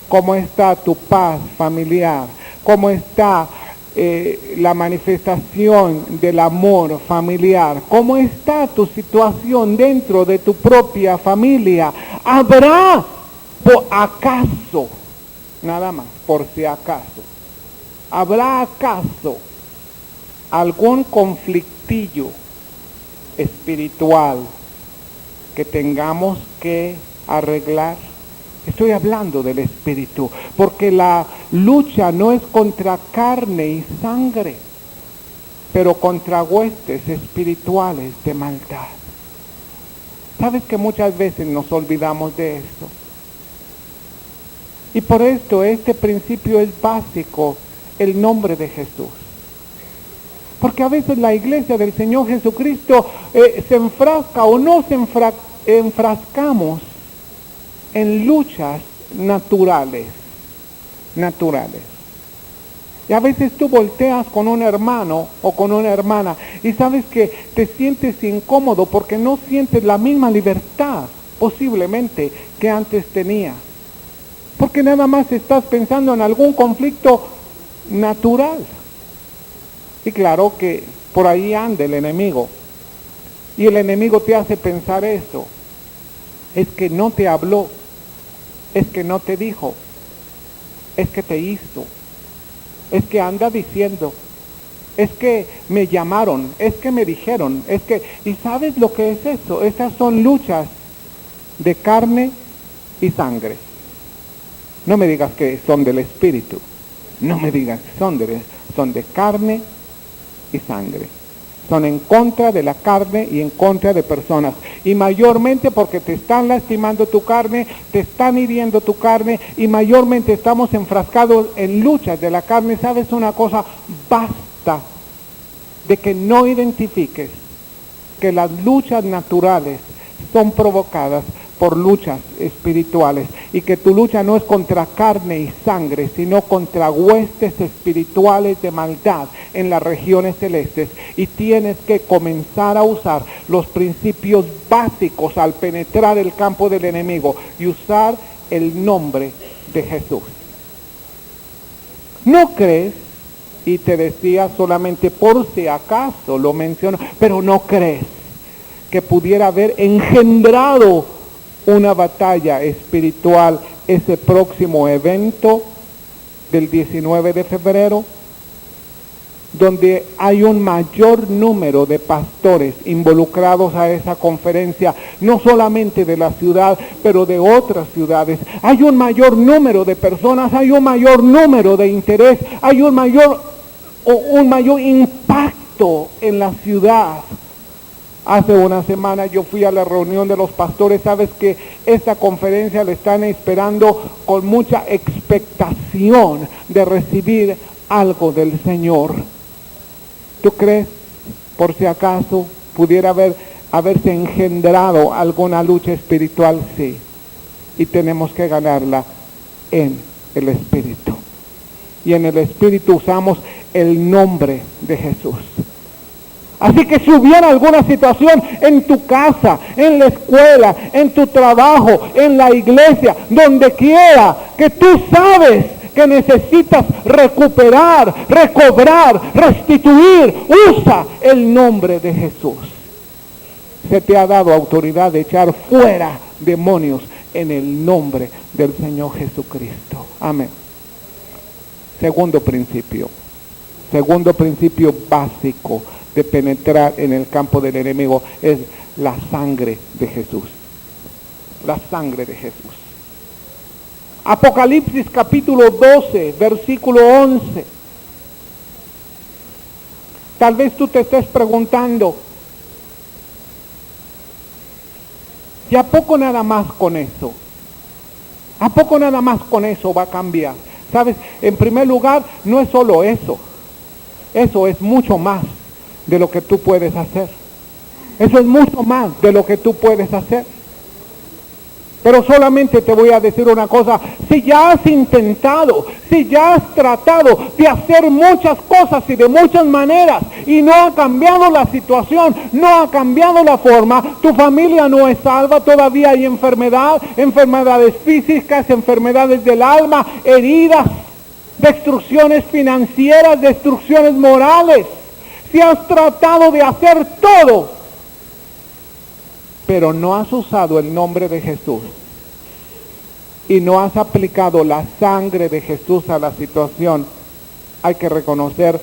¿Cómo está tu paz familiar? ¿Cómo está la manifestación del amor familiar? ¿Cómo está tu situación dentro de tu propia familia? ¿Habrá por acaso, nada más, por si acaso, habrá acaso algún conflictillo espiritual que tengamos que arreglar? Estoy hablando del espíritu, porque la lucha no es contra carne y sangre, pero contra huestes espirituales de maldad. ¿Sabes que muchas veces nos olvidamos de esto? Y por esto este principio es básico, el nombre de Jesús. Porque a veces la iglesia del Señor Jesucristo se enfrasca o no se enfrascamos en luchas naturales. Y a veces tú volteas con un hermano o con una hermana y sabes que te sientes incómodo porque no sientes la misma libertad posiblemente que antes tenías. Porque nada más estás pensando en algún conflicto natural. Y claro que por ahí anda el enemigo. Y el enemigo te hace pensar eso. Es que no te habló. Es que no te dijo. Es que te hizo. Es que anda diciendo. Es que me llamaron. Es que me dijeron. Es que... ¿Y sabes lo que es eso? Esas son luchas de carne y sangre. No me digas que son del espíritu. No me digas que son de carne y sangre. Son en contra de la carne y en contra de personas. Y mayormente porque te están lastimando tu carne, te están hiriendo tu carne, y mayormente estamos enfrascados en luchas de la carne. ¿Sabes una cosa? Basta de que no identifiques que las luchas naturales son provocadas por luchas espirituales, y que tu lucha no es contra carne y sangre, sino contra huestes espirituales de maldad en las regiones celestes. Y tienes que comenzar a usar los principios básicos al penetrar el campo del enemigo y usar el nombre de Jesús. ¿No crees? Y te decía solamente por si acaso lo menciono, pero ¿no crees que pudiera haber engendrado una batalla espiritual ese próximo evento del 19 de febrero, donde hay un mayor número de pastores involucrados a esa conferencia, no solamente de la ciudad, pero de otras ciudades? Hay un mayor número de personas, hay un mayor número de interés, hay un mayor impacto en la ciudad. Hace una semana yo fui a la reunión de los pastores. Sabes que esta conferencia la están esperando con mucha expectación de recibir algo del Señor. ¿Tú crees, por si acaso, pudiera haber haberse engendrado alguna lucha espiritual, sí. Y tenemos que ganarla en el Espíritu. Y en el Espíritu usamos el nombre de Jesús. Así que si hubiera alguna situación en tu casa, en la escuela, en tu trabajo, en la iglesia, donde quiera, que tú sabes que necesitas recuperar, recobrar, restituir, usa el nombre de Jesús. Se te ha dado autoridad de echar fuera demonios en el nombre del Señor Jesucristo. Amén. Segundo principio básico de penetrar en el campo del enemigo es la sangre de Jesús. La sangre de Jesús. Apocalipsis capítulo 12, versículo 11. Tal vez tú te estés preguntando, ¿y a poco nada más con eso? ¿A poco nada más con eso va a cambiar? ¿Sabes? En primer lugar, no es solo eso. Eso es mucho más de lo que tú puedes hacer. Eso es mucho más de lo que tú puedes hacer. Pero solamente te voy a decir una cosa, si ya has intentado, si ya has tratado de hacer muchas cosas y de muchas maneras y no ha cambiado la situación, no ha cambiado la forma, tu familia no es salva, todavía hay enfermedades físicas, enfermedades del alma, heridas, destrucciones financieras, destrucciones morales. Si has tratado de hacer todo, pero no has usado el nombre de Jesús y no has aplicado la sangre de Jesús a la situación, hay que reconocer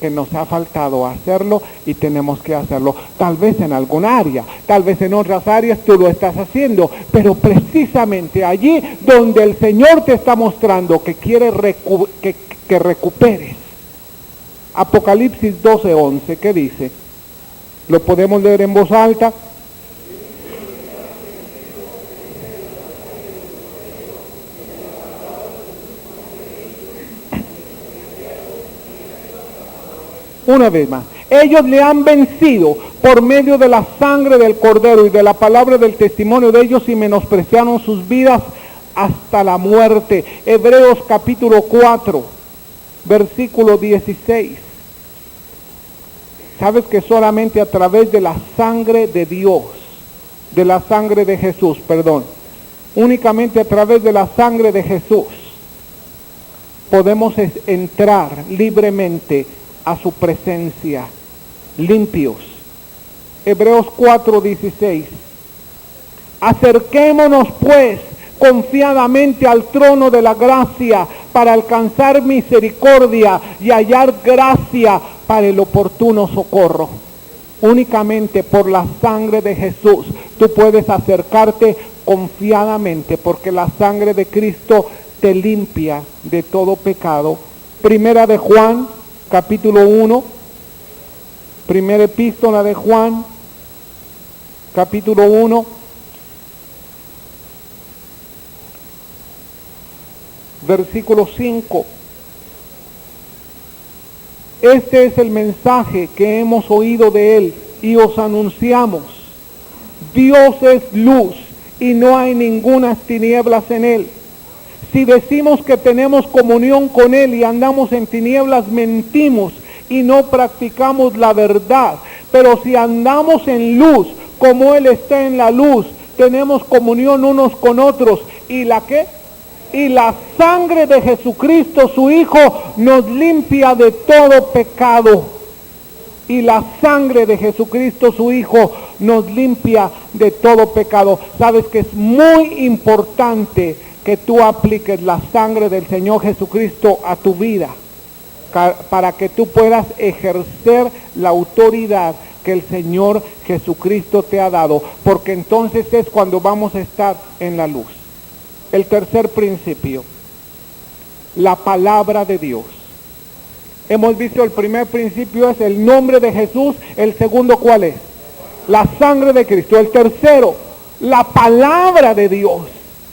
que nos ha faltado hacerlo y tenemos que hacerlo. Tal vez en algún área, tal vez en otras áreas tú lo estás haciendo, pero precisamente allí donde el Señor te está mostrando que quiere que recuperes. Apocalipsis 12:11, ¿qué dice? Lo podemos leer en voz alta. Una vez más, ellos le han vencido por medio de la sangre del Cordero y de la palabra del testimonio de ellos y menospreciaron sus vidas hasta la muerte. Hebreos capítulo 4, versículo 16. Sabes que solamente a través de la sangre de Dios, de la sangre de Jesús, únicamente a través de la sangre de Jesús podemos entrar libremente a su presencia, limpios. Hebreos 4:16. Acerquémonos pues confiadamente al trono de la gracia para alcanzar misericordia y hallar gracia para el oportuno socorro. Únicamente por la sangre de Jesús tú puedes acercarte confiadamente, porque la sangre de Cristo te limpia de todo pecado. Primera de Juan capítulo 1, primera epístola de Juan, capítulo 1, versículo 5. Este es el mensaje que hemos oído de él y os anunciamos. Dios es luz y no hay ninguna tinieblas en él. Si decimos que tenemos comunión con él y andamos en tinieblas, mentimos y no practicamos la verdad. Pero si andamos en luz, como él está en la luz, tenemos comunión unos con otros. ¿Y la qué? Y la sangre de Jesucristo, su Hijo, nos limpia de todo pecado. Y la sangre de Jesucristo, su Hijo, nos limpia de todo pecado. Sabes que es muy importante que tú apliques la sangre del Señor Jesucristo a tu vida, para que tú puedas ejercer la autoridad que el Señor Jesucristo te ha dado, porque entonces es cuando vamos a estar en la luz. El tercer principio, la palabra de Dios. Hemos visto el primer principio es el nombre de Jesús. El segundo, ¿cuál es? La sangre de Cristo. El tercero, la palabra de Dios.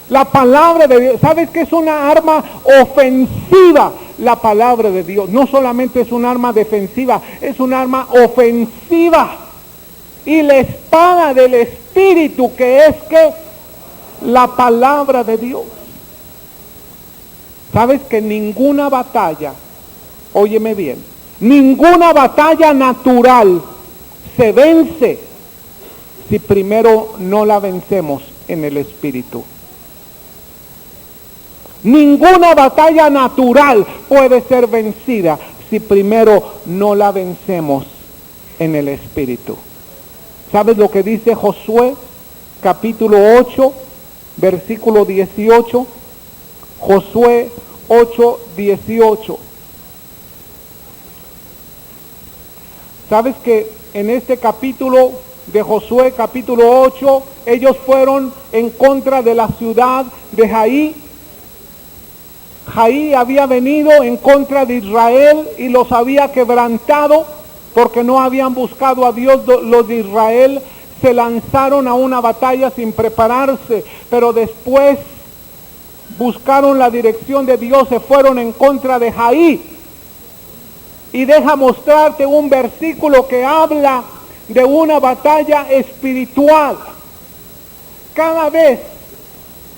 La palabra de Dios. ¿Sabes que es una arma ofensiva? La palabra de Dios. No solamente es un arma defensiva, es un arma ofensiva. y la espada del Espíritu, que es que la palabra de Dios. ¿Sabes que ninguna batalla, óyeme bien, ninguna batalla natural se vence si primero no la vencemos en el Espíritu? Ninguna batalla natural puede ser vencida si primero no la vencemos en el Espíritu. ¿Sabes lo que dice Josué, capítulo 8, versículo 18? Josué 8, 18. ¿Sabes que en este capítulo de Josué, capítulo 8, ellos fueron en contra de la ciudad de Jai? Jai había venido en contra de Israel y los había quebrantado porque no habían buscado a Dios. Los de Israel se lanzaron a una batalla sin prepararse, pero después buscaron la dirección de Dios, se fueron en contra de Jai. Y deja mostrarte un versículo que habla de una batalla espiritual. Cada vez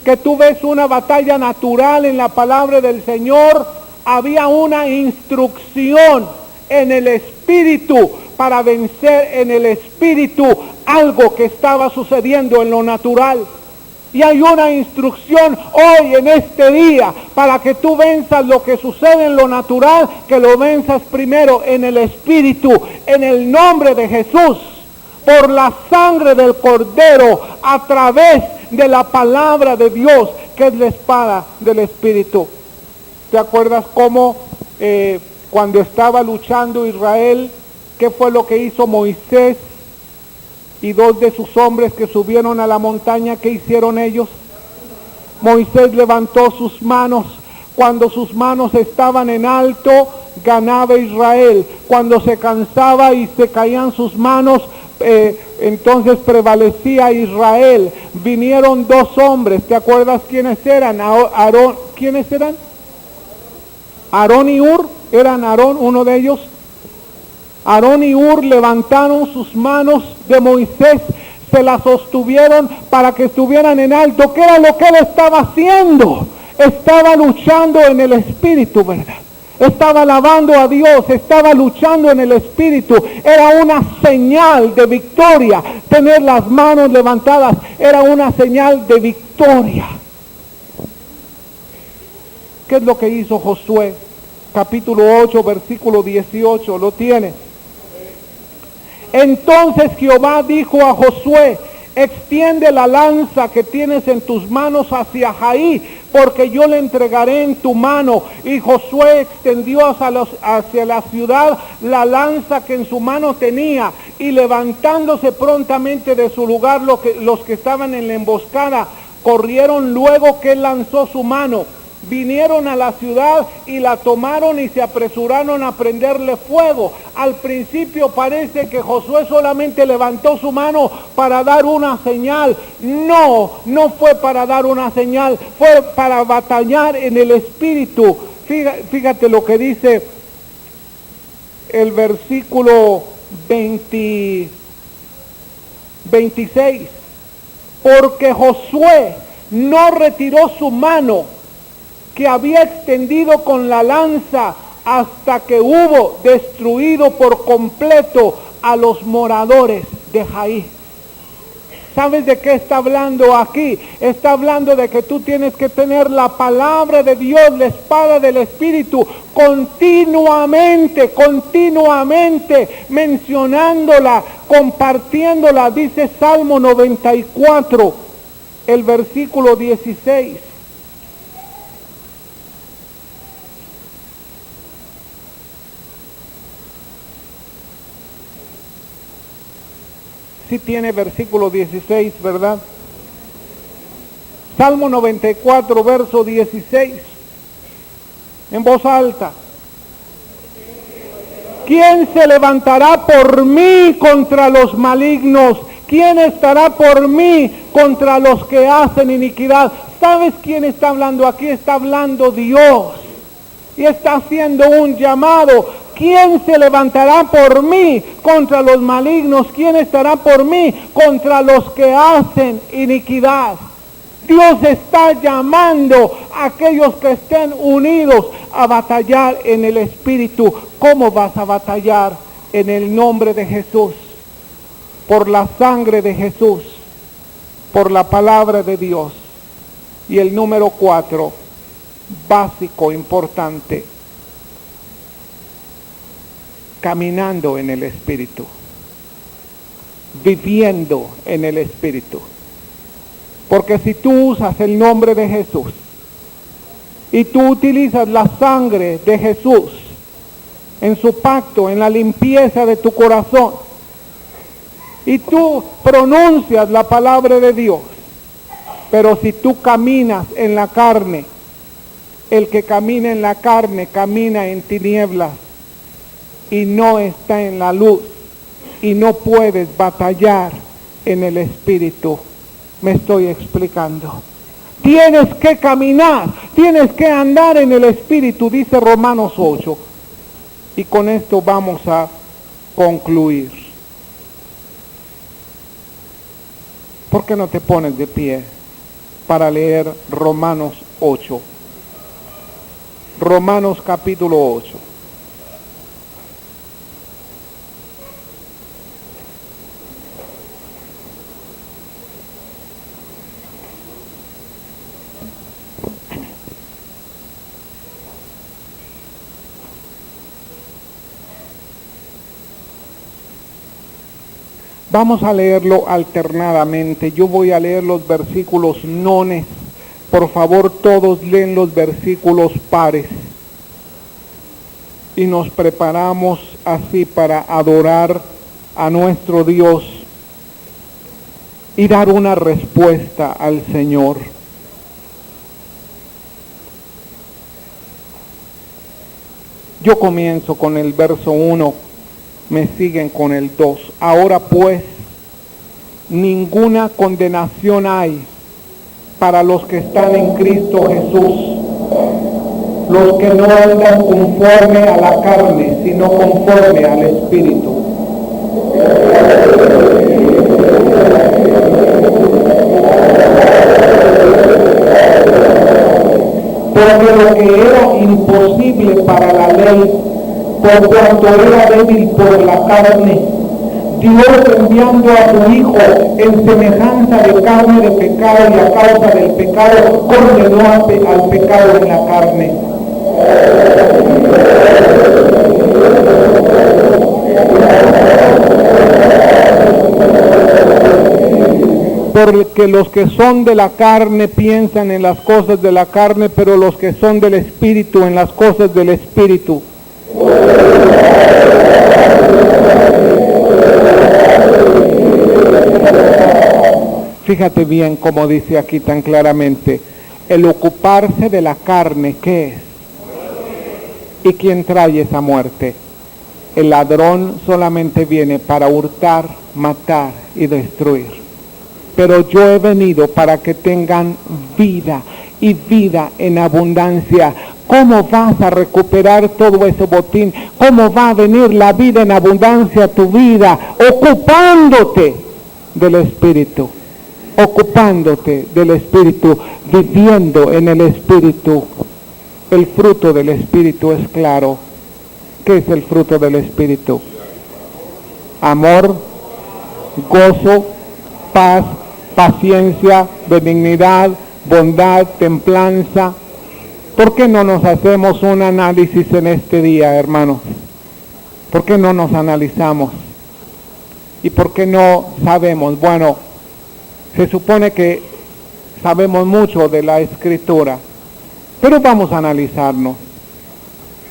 que tú ves una batalla natural en la palabra del Señor, había una instrucción en el Espíritu para vencer en el Espíritu algo que estaba sucediendo en lo natural. Y hay una instrucción hoy en este día para que tú venzas lo que sucede en lo natural, que lo venzas primero en el Espíritu, en el nombre de Jesús, por la sangre del Cordero, a través de la palabra de Dios, que es la espada del Espíritu. ¿Te acuerdas cómo cuando estaba luchando Israel, qué fue lo que hizo Moisés y dos de sus hombres que subieron a la montaña? ¿Qué hicieron ellos? Moisés levantó sus manos. Cuando sus manos estaban en alto, ganaba Israel. Cuando se cansaba y se caían sus manos, entonces prevalecía Israel. Vinieron dos hombres, ¿te acuerdas quiénes eran? Aarón, ¿quiénes eran? Aarón y Hur, eran Aarón, uno de ellos. Aarón y Hur levantaron sus manos de Moisés, se las sostuvieron para que estuvieran en alto. ¿Qué era lo que él estaba haciendo? Estaba luchando en el Espíritu, ¿verdad? Estaba alabando a Dios, estaba luchando en el Espíritu. Era una señal de victoria. Tener las manos levantadas era una señal de victoria. ¿Qué es lo que hizo Josué? Capítulo 8, versículo 18, ¿lo tiene? Entonces Jehová dijo a Josué: extiende la lanza que tienes en tus manos hacia Jai, porque yo le entregaré en tu mano. Y Josué extendió hacia la ciudad la lanza que en su mano tenía, y levantándose prontamente de su lugar los que estaban en la emboscada, corrieron luego que él lanzó su mano. Vinieron a la ciudad y la tomaron y se apresuraron a prenderle fuego. Al principio parece que Josué solamente levantó su mano para dar una señal. No fue para dar una señal, fue para batallar en el Espíritu. Fíjate lo que dice el versículo 26. Porque Josué no retiró su mano que había extendido con la lanza hasta que hubo destruido por completo a los moradores de Jai. ¿Sabes de qué está hablando aquí? Está hablando de que tú tienes que tener la palabra de Dios, la espada del Espíritu, continuamente mencionándola, compartiéndola. Dice Salmo 94, el versículo 16. Sí tiene versículo 16, ¿verdad? Salmo 94, verso 16. En voz alta. ¿Quién se levantará por mí contra los malignos? ¿Quién estará por mí contra los que hacen iniquidad? ¿Sabes quién está hablando aquí? Está hablando Dios. Y está haciendo un llamado. ¿quién se levantará por mí contra los malignos? ¿Quién estará por mí contra los que hacen iniquidad? Dios está llamando a aquellos que estén unidos a batallar en el Espíritu. ¿Cómo vas a batallar? En el nombre de Jesús, por la sangre de Jesús, por la palabra de Dios. Y el número 4, básico, importante, caminando en el Espíritu, viviendo en el Espíritu. Porque si tú usas el nombre de Jesús y tú utilizas la sangre de Jesús en su pacto, en la limpieza de tu corazón, y tú pronuncias la palabra de Dios, pero si tú caminas en la carne, el que camina en la carne camina en tinieblas y no está en la luz, y no puedes batallar en el Espíritu. Me estoy explicando. Tienes que caminar, tienes que andar en el Espíritu, dice Romanos 8. Y con esto vamos a concluir. ¿Por qué no te pones de pie para leer Romanos 8? Romanos capítulo 8. Vamos a leerlo alternadamente. Yo voy a leer los versículos nones. Por favor, todos leen los versículos pares. Y nos preparamos así para adorar a nuestro Dios y dar una respuesta al Señor. Yo comienzo con el verso 1. Me siguen con el 2. Ahora pues, ninguna condenación hay para los que están en Cristo Jesús, los que no andan conforme a la carne, sino conforme al Espíritu. Porque lo que era imposible para la ley, por cuanto era débil por la carne, Dios enviando a su Hijo en semejanza de carne de pecado y a causa del pecado condenó al pecado en la carne. Porque los que son de la carne piensan en las cosas de la carne, pero los que son del Espíritu en las cosas del Espíritu. Fíjate bien cómo dice aquí tan claramente, el ocuparse de la carne, ¿qué es? ¿Y quién trae esa muerte? El ladrón solamente viene para hurtar, matar y destruir. Pero yo he venido para que tengan vida y vida en abundancia. ¿Cómo vas a recuperar todo ese botín? ¿Cómo va a venir la vida en abundancia a tu vida? Ocupándote del Espíritu. Ocupándote del Espíritu, viviendo en el Espíritu. El fruto del Espíritu es claro. ¿Qué es el fruto del Espíritu? Amor, gozo, paz, paciencia, benignidad, bondad, templanza. ¿Por qué no nos hacemos un análisis en este día, hermanos? ¿Por qué no nos analizamos? ¿Y por qué no sabemos? Bueno, se supone que sabemos mucho de la Escritura, pero vamos a analizarnos.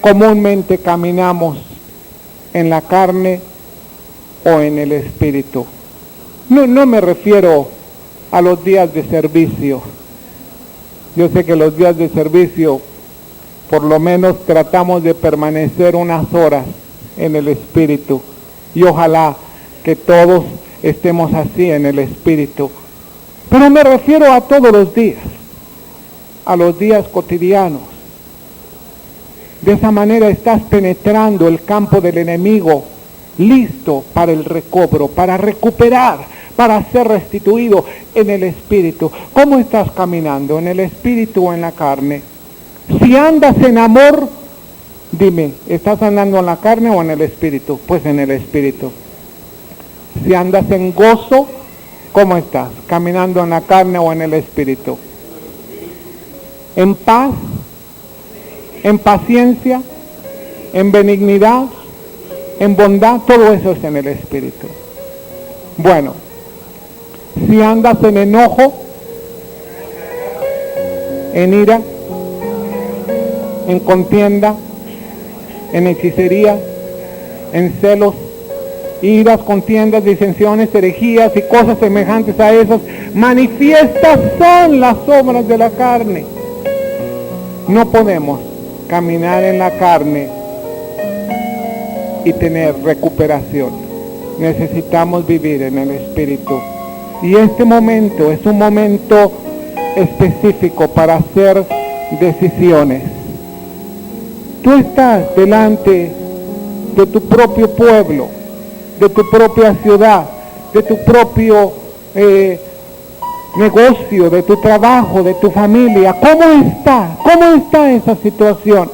Comúnmente caminamos en la carne o en el Espíritu. No me refiero a los días de servicio. Yo sé que los días de servicio, por lo menos tratamos de permanecer unas horas en el Espíritu. Y ojalá que todos estemos así en el Espíritu. Pero me refiero a todos los días, a los días cotidianos. De esa manera estás penetrando el campo del enemigo, listo para el recobro, para recuperar, para ser restituido en el espíritu. ¿Cómo estás caminando? ¿En el espíritu o en la carne? Si andas en amor, dime, ¿estás andando en la carne o en el espíritu? Pues en el espíritu. Si andas en gozo, ¿cómo estás? ¿Caminando en la carne o en el espíritu? ¿En paz? ¿En paciencia? ¿En benignidad? ¿En bondad? Todo eso es en el espíritu. Bueno, si andas en enojo, en ira, en contienda, en hechicería, en celos, iras, contiendas, disensiones, herejías y cosas semejantes a esas, manifiestas son las obras de la carne. No podemos caminar en la carne y tener recuperación. Necesitamos vivir en el espíritu. Y este momento es un momento específico para hacer decisiones. Tú estás delante de tu propio pueblo, de tu propia ciudad, de tu propio negocio, de tu trabajo, de tu familia. ¿Cómo está? ¿Cómo está esa situación?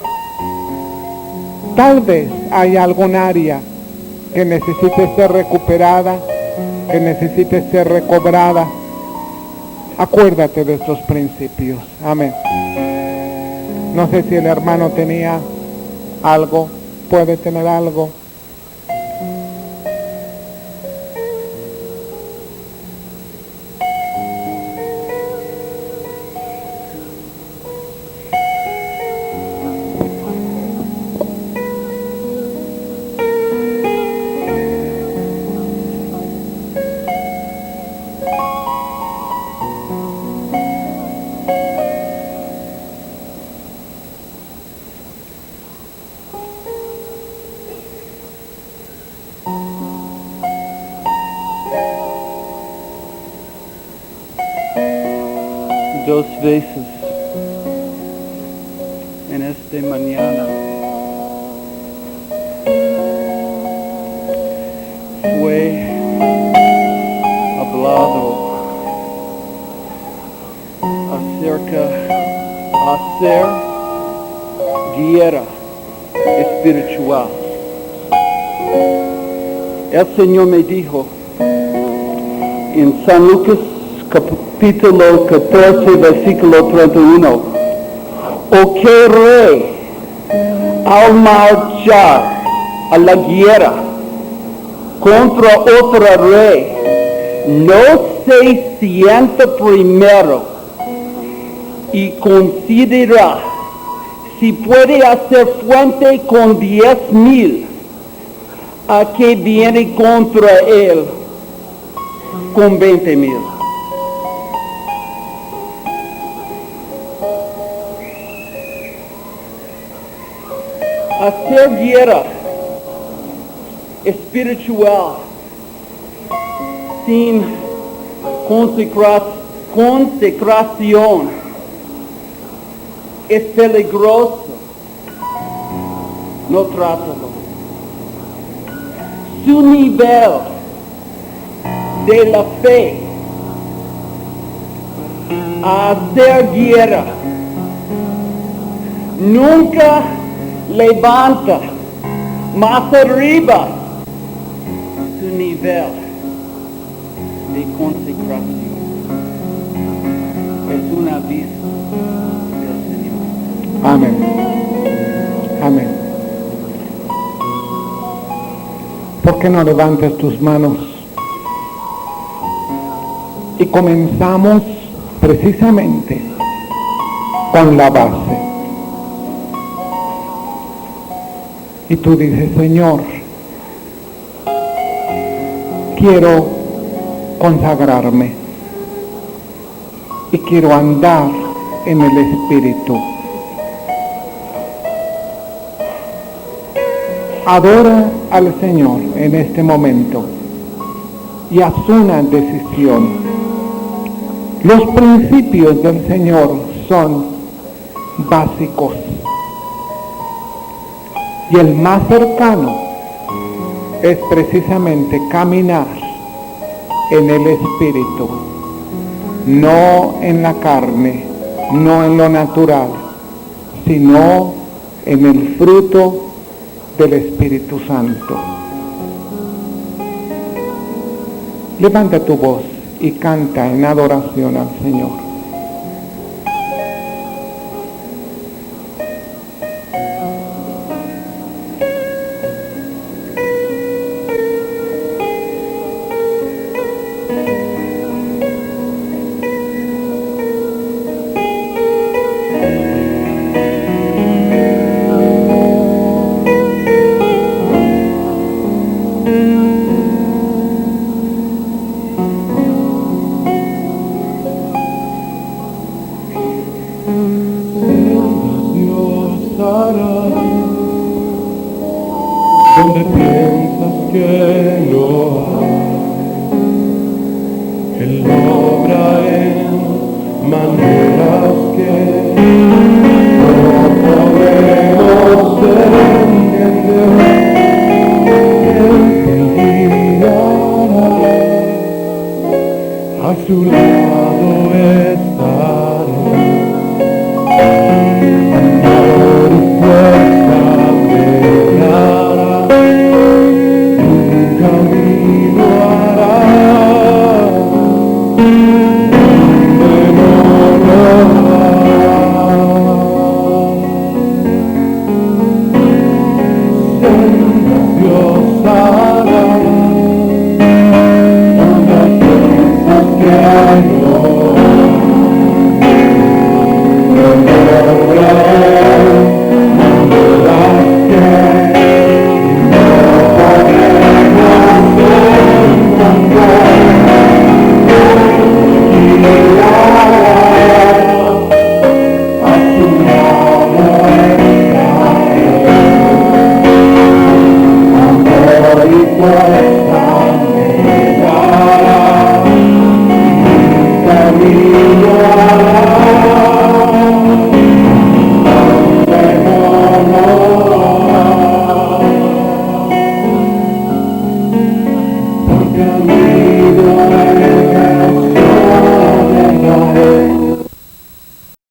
Tal vez hay algún área que necesite ser recuperada, que necesite ser recobrada. Acuérdate de estos principios. Amén. No sé si el hermano tenía algo, puede tener algo. Dos veces en esta mañana fue hablado acerca de hacer guerra espiritual. El Señor me dijo en San Lucas capítulo 14, versículo 31, o que rey al marchar a la guerra contra otro rey no se sienta primero y considera si puede hacer frente con 10,000 a que viene contra él con 20,000. Hacer guerra espiritual sin consagración es peligroso. No trátalo. Su nivel de la fe a hacer guerra nunca levanta más arriba su nivel de consagración. Es un aviso del Señor. Amén. Amén. ¿Por qué no levantas tus manos? Y comenzamos precisamente con la base. Y tú dices, Señor, quiero consagrarme y quiero andar en el Espíritu. Adora al Señor en este momento y haz una decisión. Los principios del Señor son básicos. Y el más cercano es precisamente caminar en el Espíritu, no en la carne, no en lo natural, sino en el fruto del Espíritu Santo. Levanta tu voz y canta en adoración al Señor. Donde piensas que no hay, Él obra en maneras que no podemos entender. Él te guiará, a su lado